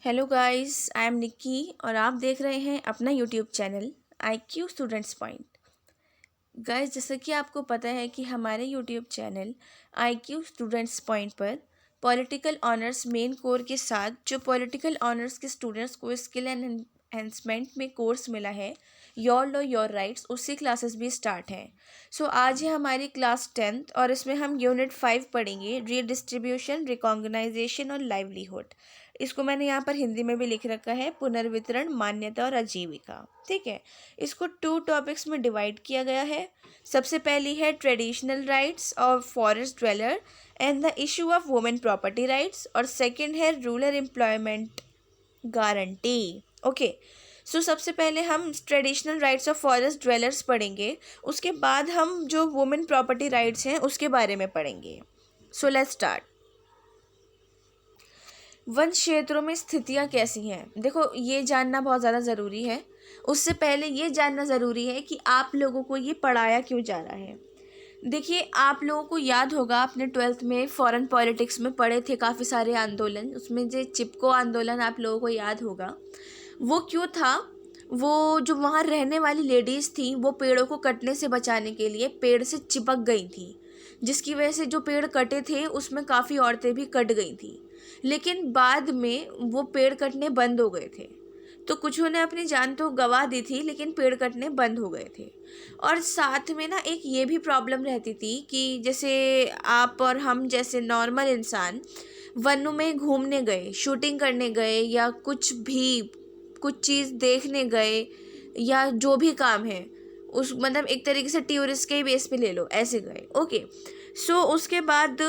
Hello guys, I am Nikki और आप देख रहे हैं अपना YouTube channel IQ students point. Guys, जैसा कि आपको पता है कि हमारे YouTube channel IQ students point पर पॉलिटिकल ऑनर्स मेन कोर के साथ जो पॉलिटिकल ऑनर्स के स्टूडेंट्स को स्किल एंड एनहेंसमेंट में कोर्स मिला है योर लॉ योर राइट्स, उसकी क्लासेस भी स्टार्ट हैं। सो आज है हमारी क्लास 10th और इसमें हम यूनिट 5 पढ़ेंगे, रीडिस्ट्रीब्यूशन, रिकॉग्नाइजेशन और लाइवलीहुड। इसको मैंने यहाँ पर हिंदी में भी लिख रखा है, पुनर्वितरण, मान्यता और आजीविका। ठीक है, इसको 2 टॉपिक्स में डिवाइड किया गया है। सबसे पहली है traditional rights of forest dweller and the issue of women property rights, और सेकंड है रूरल एम्प्लॉयमेंट गारंटी। ओके, सो सबसे पहले हम traditional rights of forest dwellers पढ़ेंगे, उसके बाद हम जो वुमेन प्रॉपर्टी राइट्स हैं उसके बारे में पढ़ेंगे। So let's start. वन क्षेत्रों में स्थितियाँ कैसी हैं, देखो ये जानना बहुत ज़्यादा ज़रूरी है। उससे पहले ये जानना ज़रूरी है कि आप लोगों को ये पढ़ाया क्यों जा रहा है। देखिए, आप लोगों को याद होगा अपने 12th में फॉरेन पॉलिटिक्स में पढ़े थे काफ़ी सारे आंदोलन, उसमें जो चिपको आंदोलन आप लोगों को याद होगा। वो क्यों था? वो जो वहाँ रहने वाली लेडीज़ थी वो पेड़ों को कटने से बचाने के लिए पेड़ से चिपक गई थी, जिसकी वजह से जो पेड़ कटे थे उसमें काफ़ी औरतें भी कट गई थी। लेकिन बाद में वो पेड़ कटने बंद हो गए थे, तो कुछों ने अपनी जान तो गंवा दी थी लेकिन पेड़ कटने बंद हो गए थे। और साथ में ना एक ये भी प्रॉब्लम रहती थी कि जैसे आप और हम जैसे नॉर्मल इंसान वनों में घूमने गए, शूटिंग करने गए, या कुछ चीज़ देखने गए, या जो भी काम है उस मतलब एक तरीके से टूरिस्ट के ही बेस पे ले लो, ऐसे गए। ओके, सो उसके बाद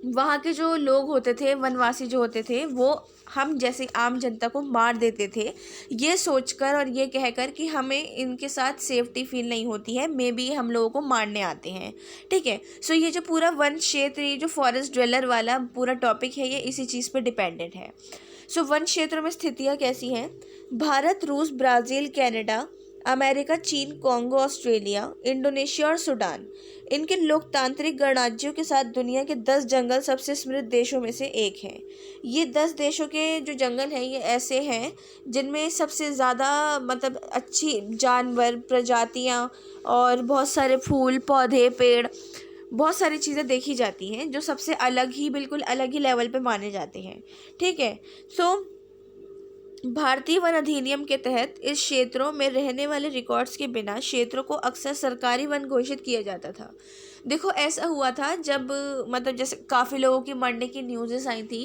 वहाँ के जो लोग होते थे, वनवासी जो होते थे, वो हम जैसे आम जनता को मार देते थे, ये सोचकर और ये कहकर कि हमें इनके साथ सेफ्टी फील नहीं होती है, मे बी हम लोगों को मारने आते हैं। ठीक है, सो ये जो पूरा वन क्षेत्र, ये जो फॉरेस्ट ड्वेलर वाला पूरा टॉपिक है, ये इसी चीज़ पर डिपेंडेंट है। सो वन क्षेत्रों में स्थितियाँ कैसी हैं? भारत, रूस, ब्राज़ील, कनाडा, अमेरिका, चीन, कॉन्गो, ऑस्ट्रेलिया, इंडोनेशिया और सूडान, इनके लोकतांत्रिक गणराज्यों के साथ दुनिया के 10 जंगल सबसे समृद्ध देशों में से एक हैं। ये 10 देशों के जो जंगल हैं ये ऐसे हैं जिनमें सबसे ज़्यादा मतलब अच्छी जानवर प्रजातियाँ और बहुत सारे फूल पौधे पेड़, बहुत सारी चीज़ें देखी जाती हैं जो सबसे अलग ही, बिल्कुल अलग ही लेवल पे माने जाते हैं। ठीक है, सो भारतीय वन अधिनियम के तहत इस क्षेत्रों में रहने वाले रिकॉर्ड्स के बिना क्षेत्रों को अक्सर सरकारी वन घोषित किया जाता था। देखो, ऐसा हुआ था जब मतलब जैसे काफ़ी लोगों की मरने की न्यूज़ेस आई थी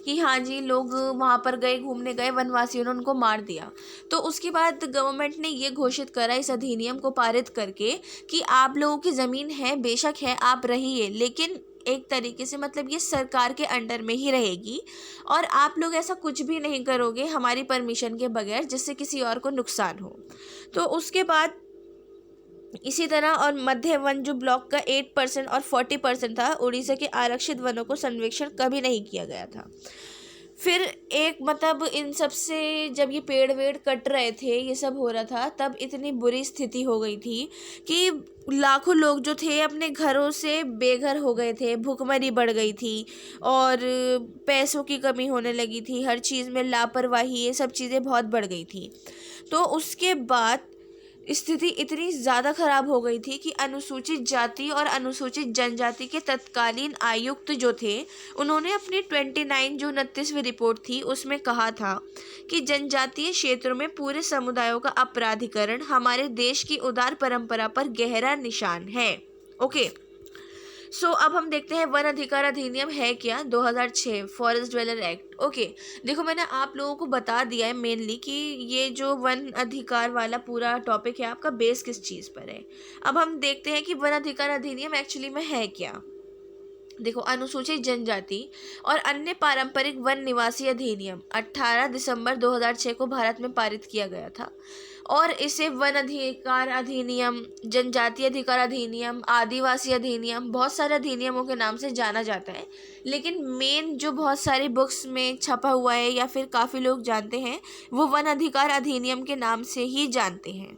कि हाँ जी, लोग वहाँ पर गए, घूमने गए, वनवासियों ने उनको मार दिया। तो उसके बाद गवर्नमेंट ने ये घोषित करा इस अधिनियम को पारित करके कि आप लोगों की ज़मीन है, बेशक है, आप रहिए, लेकिन एक तरीके से मतलब ये सरकार के अंडर में ही रहेगी, और आप लोग ऐसा कुछ भी नहीं करोगे हमारी परमिशन के बगैर जिससे किसी और को नुकसान हो। तो उसके बाद इसी तरह और मध्य वन जो ब्लॉक का 8% और 40% था, उड़ीसा के आरक्षित वनों को सर्वेक्षण कभी नहीं किया गया था। फिर एक मतलब इन सब से जब ये पेड़ वेड़ कट रहे थे, ये सब हो रहा था, तब इतनी बुरी स्थिति हो गई थी कि लाखों लोग जो थे अपने घरों से बेघर हो गए थे, भूखमरी बढ़ गई थी, और पैसों की कमी होने लगी थी, हर चीज़ में लापरवाही, ये सब चीज़ें बहुत बढ़ गई थी। तो उसके बाद स्थिति इतनी ज़्यादा खराब हो गई थी कि अनुसूचित जाति और अनुसूचित जनजाति के तत्कालीन आयुक्त जो थे, उन्होंने अपनी 29 जो 29वीं रिपोर्ट थी उसमें कहा था कि जनजातीय क्षेत्रों में पूरे समुदायों का अपराधीकरण हमारे देश की उदार परंपरा पर गहरा निशान है। ओके, सो अब हम देखते हैं वन अधिकार अधिनियम है क्या। 2006 फॉरेस्ट ड्वेलर एक्ट। ओके, देखो मैंने आप लोगों को बता दिया है मेनली कि ये जो वन अधिकार वाला पूरा टॉपिक है आपका बेस किस चीज़ पर है। अब हम देखते हैं कि वन अधिकार अधिनियम एक्चुअली में है क्या। देखो, अनुसूचित जनजाति और अन्य पारंपरिक वन निवासी अधिनियम 18 दिसंबर 2006 को भारत में पारित किया गया था, और इसे वन अधिकार अधिनियम, जनजातीय अधिकार अधिनियम, आदिवासी अधिनियम, बहुत सारे अधिनियमों के नाम से जाना जाता है। लेकिन मेन जो बहुत सारी बुक्स में छपा हुआ है या फिर काफ़ी लोग जानते हैं, वो वन अधिकार अधिनियम के नाम से ही जानते हैं।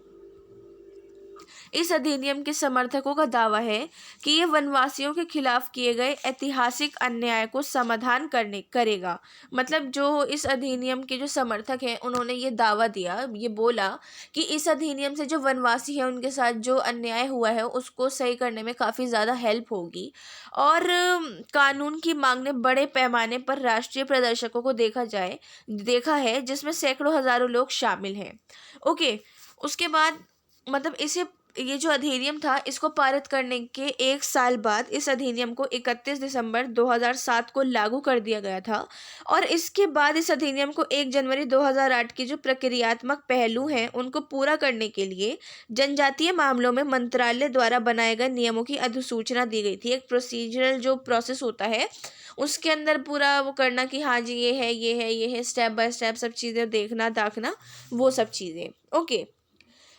इस अधिनियम के समर्थकों का दावा है कि ये वनवासियों के खिलाफ किए गए ऐतिहासिक अन्याय को समाधान करने करेगा। मतलब जो इस अधिनियम के जो समर्थक हैं उन्होंने ये दावा दिया, ये बोला कि इस अधिनियम से जो वनवासी हैं उनके साथ जो अन्याय हुआ है उसको सही करने में काफ़ी ज़्यादा हेल्प होगी। और कानून की मांग ने बड़े पैमाने पर राष्ट्रीय प्रदर्शकों को देखा है, जिसमें सैकड़ों हजारों लोग शामिल हैं। ओके, उसके बाद मतलब इसे ये जो अधिनियम था इसको पारित करने के 1 साल बाद इस अधिनियम को 31 दिसंबर 2007 को लागू कर दिया गया था। और इसके बाद इस अधिनियम को 1 जनवरी 2008 की जो प्रक्रियात्मक पहलू हैं उनको पूरा करने के लिए जनजातीय मामलों में मंत्रालय द्वारा बनाए गए नियमों की अधिसूचना दी गई थी। एक प्रोसीजरल जो प्रोसेस होता है उसके अंदर पूरा वो करना कि हाँ जी ये है ये है ये है, स्टेप बाय स्टेप सब चीज़ें देखना दाखना, वो सब चीज़ें। ओके,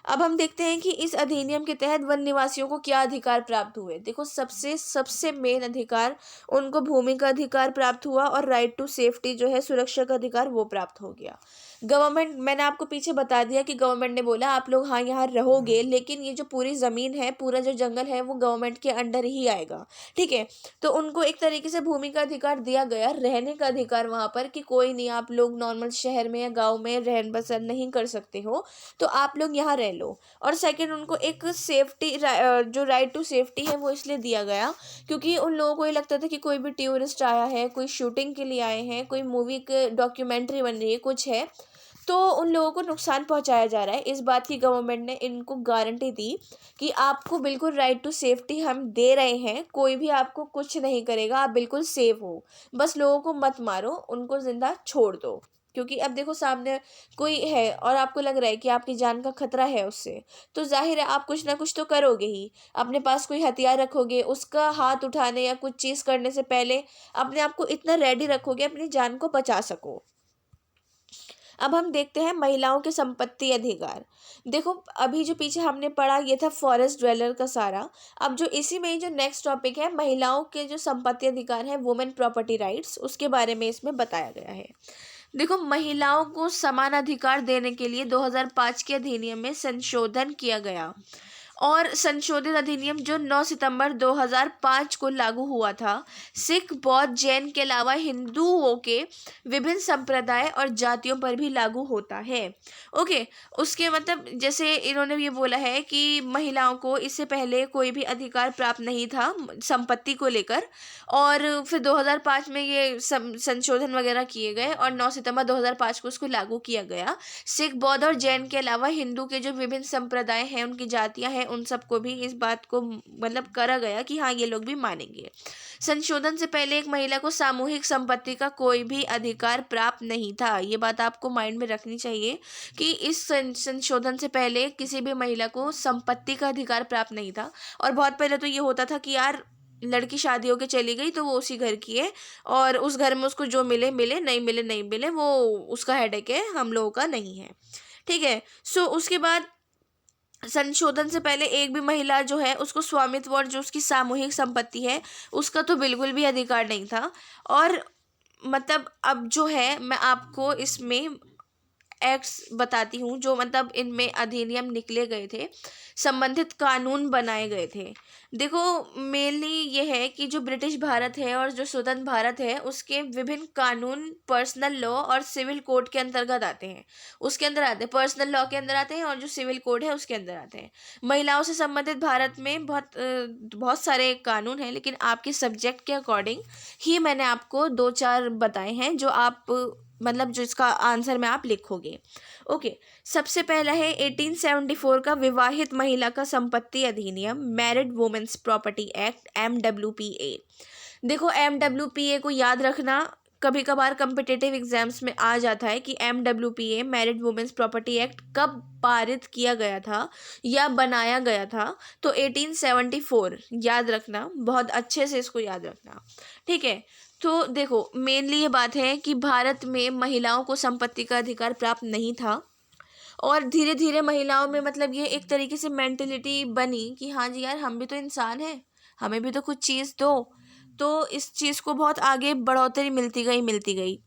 अब हम देखते हैं कि इस अधिनियम के तहत वन निवासियों को क्या अधिकार प्राप्त हुए। देखो, सबसे सबसे मेन अधिकार उनको भूमि का अधिकार प्राप्त हुआ और राइट टू सेफ्टी जो है, सुरक्षा का अधिकार, वो प्राप्त हो गया। गवर्नमेंट, मैंने आपको पीछे बता दिया कि गवर्नमेंट ने बोला आप लोग हाँ यहाँ रहोगे, लेकिन ये जो पूरी ज़मीन है, पूरा जो जंगल है वो गवर्नमेंट के अंडर ही आएगा। ठीक है, तो उनको एक तरीके से भूमि का अधिकार दिया गया, रहने का अधिकार वहाँ पर, कि कोई नहीं, आप लोग नॉर्मल शहर में या गाँव में रहन बसर नहीं कर सकते हो, तो आप लोग यहाँ रह लो। और सेकंड, उनको एक सेफ्टी जो राइट टू सेफ्टी है वो इसलिए दिया गया क्योंकि उन लोगों को ये लगता था कि कोई भी टूरिस्ट आया है, कोई शूटिंग के लिए आए हैं, कोई मूवी के डॉक्यूमेंट्री बन रही है, कुछ है, तो उन लोगों को नुकसान पहुंचाया जा रहा है। इस बात की गवर्नमेंट ने इनको गारंटी दी कि आपको बिल्कुल राइट टू सेफ्टी हम दे रहे हैं, कोई भी आपको कुछ नहीं करेगा, आप बिल्कुल सेफ हो, बस लोगों को मत मारो, उनको जिंदा छोड़ दो। क्योंकि अब देखो, सामने कोई है और आपको लग रहा है कि आपकी जान का खतरा है उससे, तो जाहिर है आप कुछ ना कुछ तो करोगे ही, अपने पास कोई हथियार रखोगे, उसका हाथ उठाने या कुछ चीज़ करने से पहले अपने आप को इतना रेडी रखोगे अपनी जान को बचा सको। अब हम देखते हैं महिलाओं के संपत्ति अधिकार। देखो, अभी जो पीछे हमने पढ़ा ये था फॉरेस्ट ड्वेलर का सारा। अब जो इसी में ही जो नेक्स्ट टॉपिक है, महिलाओं के जो संपत्ति अधिकार है, वुमेन प्रॉपर्टी राइट्स, उसके बारे में इसमें बताया गया है। देखो, महिलाओं को समान अधिकार देने के लिए 2005 के अधिनियम में संशोधन किया गया। और संशोधित अधिनियम जो 9 सितंबर 2005 को लागू हुआ था, सिख, बौद्ध, जैन के अलावा हिंदुओं के विभिन्न संप्रदाय और जातियों पर भी लागू होता है। ओके, उसके मतलब जैसे इन्होंने ये बोला है कि महिलाओं को इससे पहले कोई भी अधिकार प्राप्त नहीं था संपत्ति को लेकर, और फिर 2005 में ये संशोधन वगैरह किए गए और 9 सितंबर 2005 को उसको लागू किया गया। सिख, बौद्ध और जैन के अलावा हिंदू के जो विभिन्न संप्रदाय हैं, उनकी जातियां हैं, उन सबको भी इस बात को मतलब करा गया कि हाँ ये लोग भी मानेंगे। संशोधन से पहले एक महिला को सामूहिक संपत्ति का कोई भी अधिकार प्राप्त नहीं था। ये बात आपको माइंड में रखनी चाहिए कि इस संशोधन से पहले किसी भी महिला को संपत्ति का अधिकार प्राप्त नहीं था। और बहुत पहले तो ये होता था कि यार लड़की शादी होके चली गई तो वो उसी घर की है, और उस घर में उसको जो मिले मिले, नहीं मिले नहीं मिले, वो उसका हेडेक है, हम लोगों का नहीं है। ठीक है, सो उसके बाद संशोधन से पहले एक भी महिला जो है उसको स्वामित्व और जो उसकी सामूहिक संपत्ति है उसका तो बिल्कुल भी अधिकार नहीं था। और मतलब अब जो है मैं आपको इसमें एक्ट्स बताती हूँ जो मतलब इनमें अधिनियम निकले गए थे, संबंधित कानून बनाए गए थे। देखो, मेनली ये है कि जो ब्रिटिश भारत है और जो स्वतंत्र भारत है उसके विभिन्न कानून पर्सनल लॉ और सिविल कोड के अंतर्गत आते हैं। उसके अंदर आते हैं, पर्सनल लॉ के अंदर आते हैं, और जो सिविल कोड है उसके अंदर आते हैं। महिलाओं से संबंधित भारत में बहुत सारे कानून हैं, लेकिन आपके सब्जेक्ट के अकॉर्डिंग ही मैंने आपको 2-4 बताए हैं जो आप मतलब जो इसका आंसर में आप लिखोगे। ओके, सबसे पहला है 1874 का विवाहित महिला का संपत्ति अधिनियम, married women's property act, MWPA। देखो, MWPA को याद रखना, कभी कभार कम्पिटिटिव एग्जाम्स में आ जाता है कि MWPA, married women's property act, कब पारित किया गया था या बनाया गया था। तो 1874 याद रखना, बहुत अच्छे से इसको याद रखना। ठीक है, तो देखो मेनली ये बात है कि भारत में महिलाओं को संपत्ति का अधिकार प्राप्त नहीं था, और धीरे धीरे महिलाओं में मतलब ये एक तरीके से मेंटेलिटी बनी कि हाँ जी यार, हम भी तो इंसान हैं, हमें भी तो कुछ चीज़ दो। तो इस चीज़ को बहुत आगे बढ़ोतरी मिलती गई।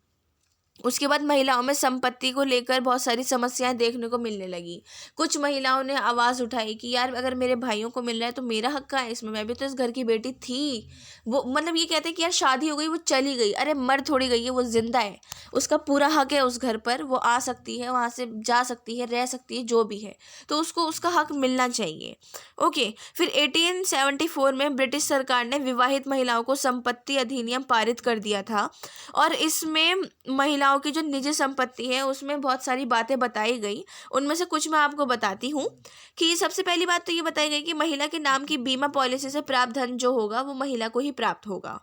उसके बाद महिलाओं में संपत्ति को लेकर बहुत सारी समस्याएं देखने को मिलने लगी। कुछ महिलाओं ने आवाज़ उठाई कि यार अगर मेरे भाइयों को मिल रहा है तो मेरा हक कहाँ है इसमें, मैं भी तो इस घर की बेटी थी। वो मतलब ये कहते हैं कि यार शादी हो गई वो चली गई, अरे मर थोड़ी गई है, वो जिंदा है, उसका पूरा हक है उस घर पर, वो आ सकती है, वहाँ से जा सकती है, रह सकती है, जो भी है, तो उसको उसका हक मिलना चाहिए। ओके। फिर 1874 में ब्रिटिश सरकार ने विवाहित महिलाओं को संपत्ति अधिनियम पारित कर दिया था, और इसमें महिलाओं की जो निजी संपत्ति है उसमें बहुत सारी बातें बताई गई। उनमें से कुछ मैं आपको बताती हूँ कि सबसे पहली बात तो ये बताई गई कि महिला के नाम की बीमा पॉलिसी से प्राप्त धन जो होगा वो महिला को ही प्राप्त होगा।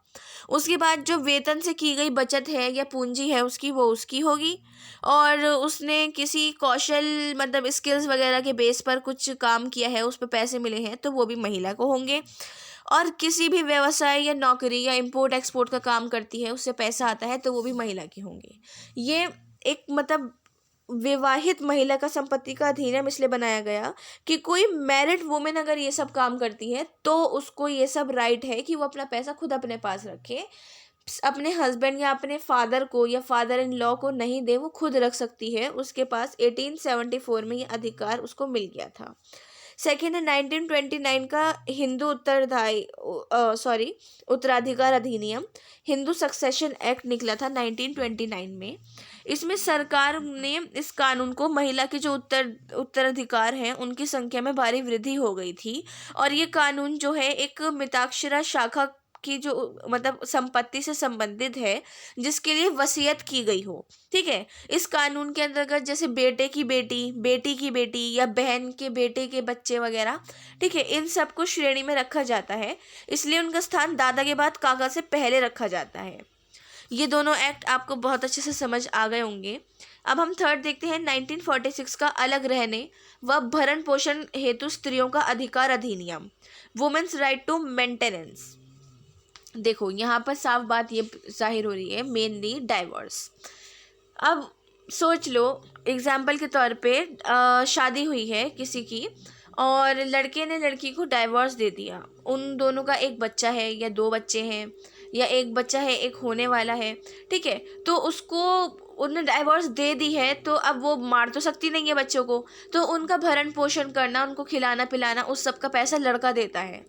उसके बाद जो वेतन से की गई बचत है या पूंजी है उसकी, वो उसकी होगी, और उसने किसी कौशल मतलब स्किल्स वगैरह के बेस पर कुछ काम किया है, उस पर पैसे मिले हैं, तो वो भी महिला को होंगे। और किसी भी व्यवसाय या नौकरी या इंपोर्ट एक्सपोर्ट का काम करती है, उससे पैसा आता है, तो वो भी महिला के होंगे। ये एक मतलब विवाहित महिला का संपत्ति का अधिनियम इसलिए बनाया गया कि कोई मैरिड वुमेन अगर ये सब काम करती है तो उसको ये सब राइट है कि वो अपना पैसा खुद अपने पास रखे, अपने हस्बैंड या अपने फादर को या फादर इन लॉ को नहीं दे, वो खुद रख सकती है। उसके पास 1874 में ये अधिकार उसको मिल गया था। सेकेंड है 1929 का हिंदू उत्तराधिकार अधिनियम, हिंदू सक्सेशन एक्ट निकला था 1929 में। इसमें सरकार ने इस कानून को महिला के जो उत्तराधिकार हैं उनकी संख्या में भारी वृद्धि हो गई थी, और ये कानून जो है एक मिताक्षरा शाखा की जो मतलब संपत्ति से संबंधित है, जिसके लिए वसीयत की गई हो। ठीक है। इस कानून के अंतर्गत जैसे बेटे की बेटी, बेटी की बेटी या बहन के बेटे के बच्चे वगैरह, ठीक है, इन सबको श्रेणी में रखा जाता है, इसलिए उनका स्थान दादा के बाद काका से पहले रखा जाता है। ये दोनों एक्ट आपको बहुत अच्छे से समझ आ गए होंगे। अब हम थर्ड देखते हैं 1946 का अलग रहने व भरण पोषण हेतु स्त्रियों का अधिकार अधिनियम, वुमेन्स राइट टू मेंटेनेंस। देखो यहाँ पर साफ बात ये जाहिर हो रही है, मेनली डाइवोर्स। अब सोच लो एग्जाम्पल के तौर पे शादी हुई है किसी की और लड़के ने लड़की को डाइवोर्स दे दिया। उन दोनों का एक बच्चा है या दो बच्चे हैं या एक बच्चा है, एक होने वाला है। ठीक है। तो उसको उन्होंने डाइवोर्स दे दी है, तो अब वो मार तो सकती नहीं है बच्चों को, तो उनका भरण पोषण करना, उनको खिलाना पिलाना, उस सब का पैसा लड़का देता है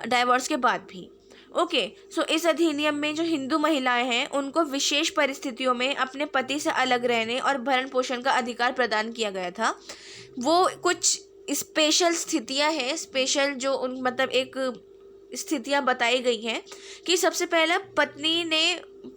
डाइवोर्स के बाद भी। ओके। सो इस अधिनियम में जो हिंदू महिलाएं हैं उनको विशेष परिस्थितियों में अपने पति से अलग रहने और भरण पोषण का अधिकार प्रदान किया गया था। वो कुछ स्पेशल स्थितियां हैं, स्पेशल जो उन मतलब एक स्थितियां बताई गई हैं कि सबसे पहला पत्नी ने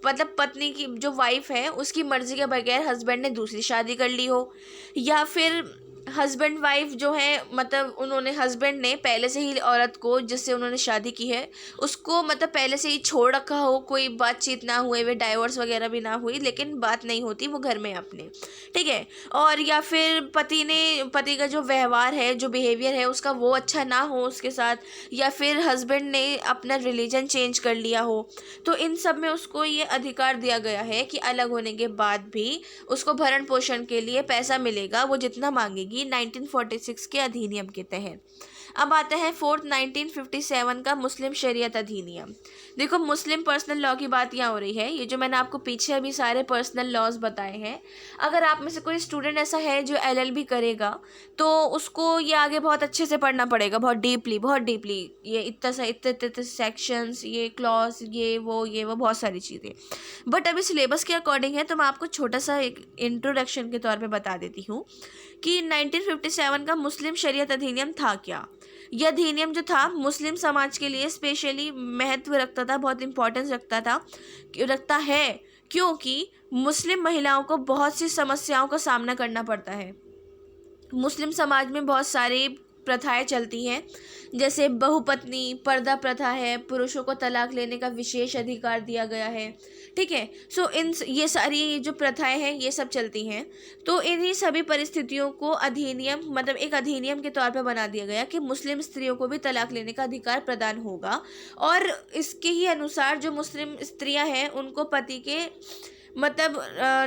मतलब पत्नी की जो वाइफ है उसकी मर्जी के बगैर हस्बैंड ने दूसरी शादी कर ली हो, या फिर हस्बैंड वाइफ जो है मतलब उन्होंने हस्बैंड ने पहले से ही औरत को जिससे उन्होंने शादी की है उसको मतलब पहले से ही छोड़ रखा हो, कोई बातचीत ना हुए, वे डाइवोर्स वगैरह भी ना हुई, लेकिन बात नहीं होती, वो घर में अपने। ठीक है। और या फिर पति का जो व्यवहार है, जो बिहेवियर है उसका वो अच्छा ना हो उसके साथ, या फिर हस्बैंड ने अपना रिलीजन चेंज कर लिया हो, तो इन सब में उसको ये अधिकार दिया गया है कि अलग होने के बाद भी उसको भरण पोषण के लिए पैसा मिलेगा, वो जितना मांगेगी 1946 के अधिनियम के तहत। अब आता है फोर्थ 1957 का मुस्लिम शरीयत अधिनियम। देखो मुस्लिम पर्सनल लॉ की बात यहाँ हो रही है। ये जो मैंने आपको पीछे अभी सारे पर्सनल लॉज बताए हैं, अगर आप में से कोई स्टूडेंट ऐसा है जो LLB करेगा तो उसको ये आगे बहुत अच्छे से पढ़ना पड़ेगा, बहुत डीपली, ये इतने सेक्शंस, ये क्लॉज, ये वो बहुत सारी चीज़ें। बट अभी सिलेबस के अकॉर्डिंग है तो मैं आपको छोटा सा एक इंट्रोडक्शन के तौर पे बता देती हूँ कि 1957 का मुस्लिम शरीयत अधिनियम था क्या। यह अधिनियम जो था मुस्लिम समाज के लिए स्पेशली महत्व रखता था, बहुत इंपॉर्टेंस रखता है, क्योंकि मुस्लिम महिलाओं को बहुत सी समस्याओं का सामना करना पड़ता है। मुस्लिम समाज में बहुत सारी प्रथाएं चलती हैं, जैसे बहुपत्नी, पर्दा प्रथा है, पुरुषों को तलाक लेने का विशेष अधिकार दिया गया है। ठीक है। सो ये सारी जो प्रथाएं हैं ये सब चलती हैं। तो इन्हीं सभी परिस्थितियों को अधिनियम मतलब एक अधिनियम के तौर पे बना दिया गया कि मुस्लिम स्त्रियों को भी तलाक लेने का अधिकार प्रदान होगा, और इसके ही अनुसार जो मुस्लिम स्त्रियां हैं उनको पति के मतलब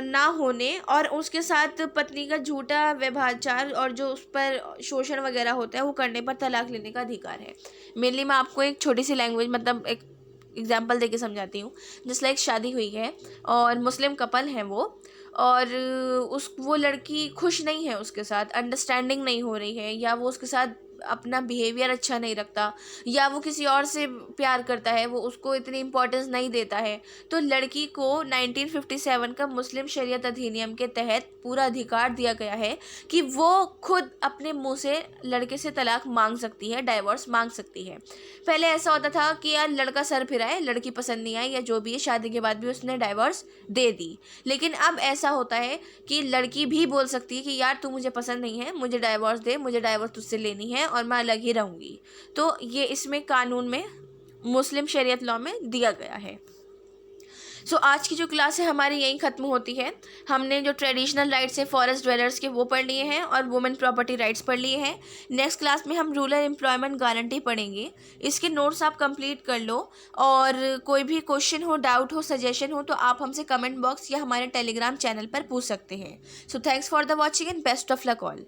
ना होने और उसके साथ पत्नी का झूठा व्यभिचार और जो उस पर शोषण वगैरह होता है वो करने पर तलाक लेने का अधिकार है। मेनली मैं आपको एक छोटी सी लैंग्वेज मतलब एक एग्जाम्पल देके समझाती हूँ। जिस लाइक शादी हुई है और मुस्लिम कपल हैं वो, और वो लड़की खुश नहीं है उसके साथ, अंडरस्टैंडिंग नहीं हो रही है, या वो उसके साथ अपना बिहेवियर अच्छा नहीं रखता, या वो किसी और से प्यार करता है, वो उसको इतनी इम्पोर्टेंस नहीं देता है, तो लड़की को 1957 का मुस्लिम शरीयत अधिनियम के तहत पूरा अधिकार दिया गया है कि वो खुद अपने मुंह से लड़के से तलाक मांग सकती है, डाइवोर्स मांग सकती है। पहले ऐसा होता था कि यार लड़का सर फिराए, लड़की पसंद नहीं आई या जो भी है, शादी के बाद भी उसने डाइवोर्स दे दी। लेकिन अब ऐसा होता है कि लड़की भी बोल सकती है कि यार तू मुझे पसंद नहीं है, मुझे डाइवोर्स दे, मुझे डाइवोर्स तुझसे लेनी है और मैं अलग ही रहूँगी। तो ये इसमें कानून में, मुस्लिम शरीयत लॉ में दिया गया है। सो आज की जो क्लास है हमारी यहीं ख़त्म होती है। हमने जो ट्रेडिशनल राइट्स है फॉरेस्ट ड्वेलर्स के वो पढ़ लिए हैं और वुमेन प्रॉपर्टी राइट्स पढ़ लिए हैं। नेक्स्ट क्लास में हम रूरल एम्प्लॉयमेंट गारंटी पढ़ेंगे। इसके नोट्स आप कंप्लीट कर लो, और कोई भी क्वेश्चन हो, डाउट हो, सजेशन हो तो आप हमसे कमेंट बॉक्स या हमारे टेलीग्राम चैनल पर पूछ सकते हैं। So thanks for the watching and best of luck all.